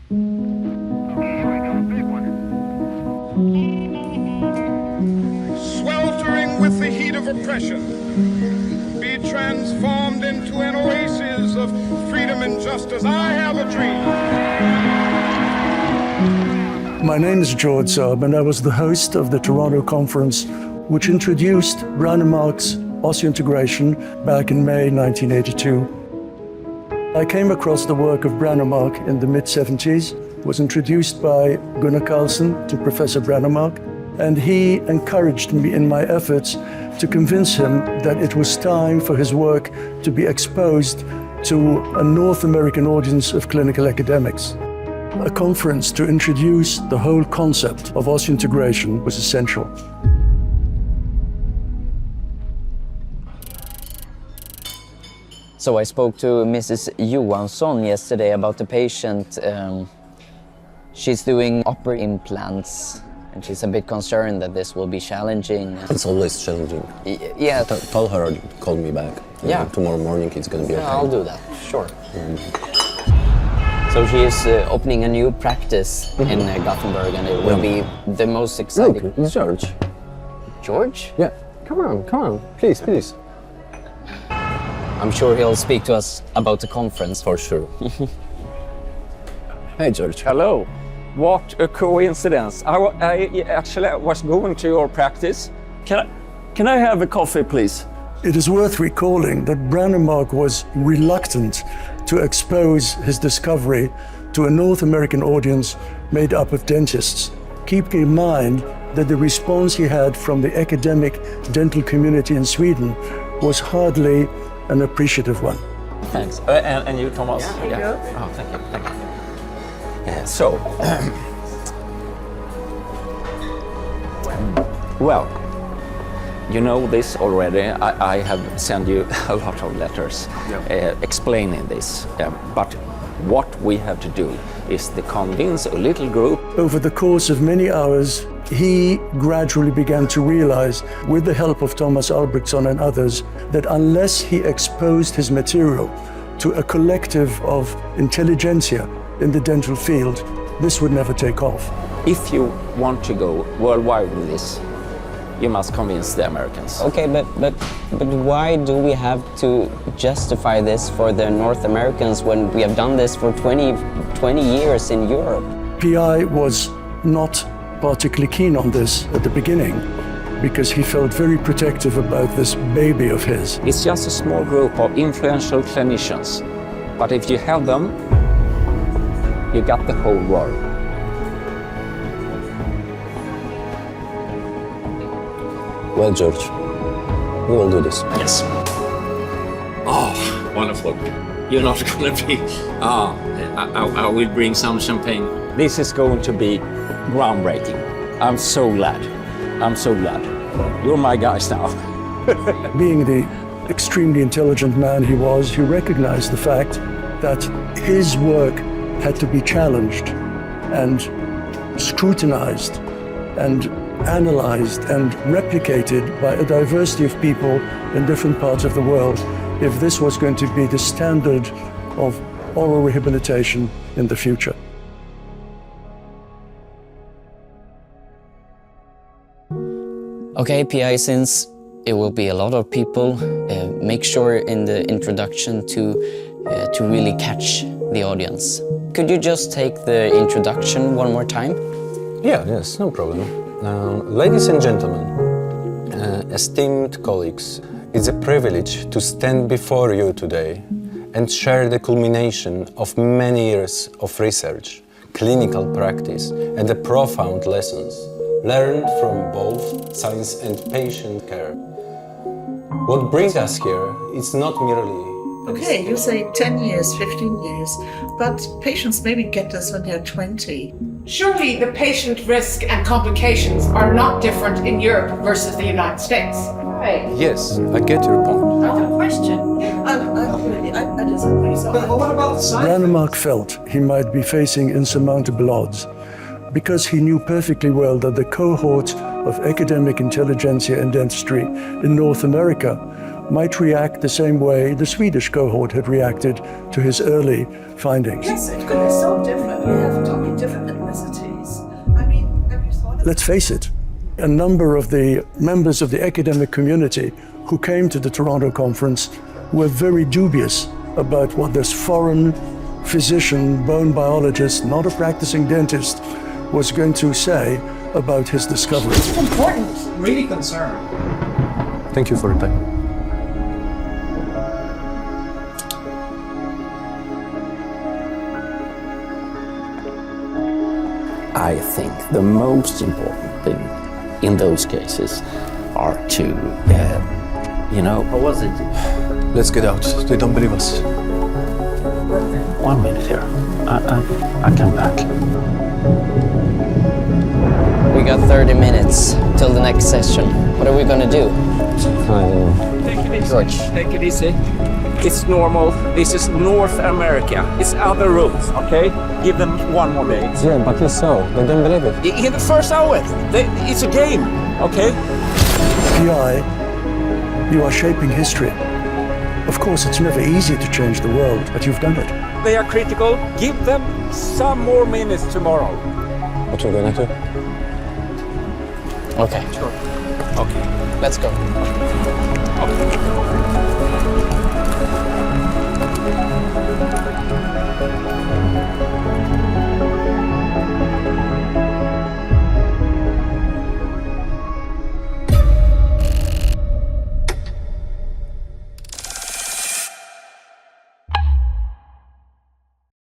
Sweltering with the heat of oppression, be transformed into an oasis of freedom and justice. I have a dream. My name is George Zarb, and I was the host of the Toronto Conference, which introduced Brännmark's osseointegration back in May 1982. I came across the work of Brännmark in the mid-70s, was introduced by Gunnar Carlson to Professor Brännmark, and he encouraged me in my efforts to convince him that it was time for his work to be exposed to a North American audience of clinical academics. A conference to introduce the whole concept of osseointegration was essential. So I spoke to Mrs. Johansson yesterday about the patient. She's doing upper implants, and she's a bit concerned that this will be challenging. It's always challenging. Yeah. Tell her to call me back. Yeah. Tomorrow morning it's going to be okay. I'll do that, sure. So she is opening a new practice in Gothenburg, and it will be the most exciting. Look, it's George. George? Yeah. Come on. Please. I'm sure he'll speak to us about the conference. For sure. Hey, George. Hello. What a coincidence. I actually was going to your practice. Can I have a coffee, please? It is worth recalling that Brännmark was reluctant to expose his discovery to a North American audience made up of dentists, keeping in mind that the response he had from the academic dental community in Sweden was hardly an appreciative one. Thanks. And you, Thomas? Yeah. Oh, thank you. Yeah, so, well, you know this already. I have sent you a lot of letters explaining this. But what we have to do is to convince a little group. Over the course of many hours, he gradually began to realize, with the help of Thomas Albrechtsson and others, that unless he exposed his material to a collective of intelligentsia in the dental field, this would never take off. If you want to go worldwide with this, you must convince the Americans. Okay, but why do we have to justify this for the North Americans when we have done this for 20 years in Europe? PI was not particularly keen on this at the beginning because he felt very protective about this baby of his. It's just a small group of influential clinicians, but if you have them, you got the whole world. Well, George, we will do this. Yes. Oh, wonderful. You're not going to be... I will bring some champagne. This is going to be groundbreaking. I'm so glad. You're my guys now. Being the extremely intelligent man he was, he recognized the fact that his work had to be challenged and scrutinized and analyzed and replicated by a diversity of people in different parts of the world if this was going to be the standard of oral rehabilitation in the future. Okay, PI, since it will be a lot of people, make sure in the introduction to really catch the audience. Could you just take the introduction one more time? Yes, no problem. Ladies and gentlemen, esteemed colleagues, it's a privilege to stand before you today and share the culmination of many years of research, clinical practice, and the profound lessons learned from both science and patient care. What brings us here is not merely... Okay, you say 10 years, 15 years, but patients maybe get this when they're 20. Surely the patient risk and complications are not different in Europe versus the United States. Right. Yes, I get your point. I have a question. I disagree. But what about science? Brännmark felt he might be facing insurmountable odds because he knew perfectly well that the cohort of academic intelligentsia in dentistry in North America might react the same way the Swedish cohort had reacted to his early findings. Yes, it could be so different. We have totally different ethnicities. I mean, have you thought of Let's face it, a number of the members of the academic community who came to the Toronto conference were very dubious about what this foreign physician, bone biologist, not a practicing dentist, was going to say about his discovery. It's important. Really concerned. Thank you for your time. I think the most important thing in those cases are to, How was it? Let's get out. They don't believe us. 1 minute here. I come back. We got 30 minutes till the next session. What are we gonna do? I Take it easy. George. Take it easy. It's normal. This is North America. It's other rules, okay? Give them 1 more day. Yeah, but it's so. They don't believe it. In the first hour, it's a game, okay? PI, you are shaping history. Of course, it's never easy to change the world, but you've done it. They are critical. Give them some more minutes tomorrow. What are we gonna do? Okay, Okay. let's go. Okay.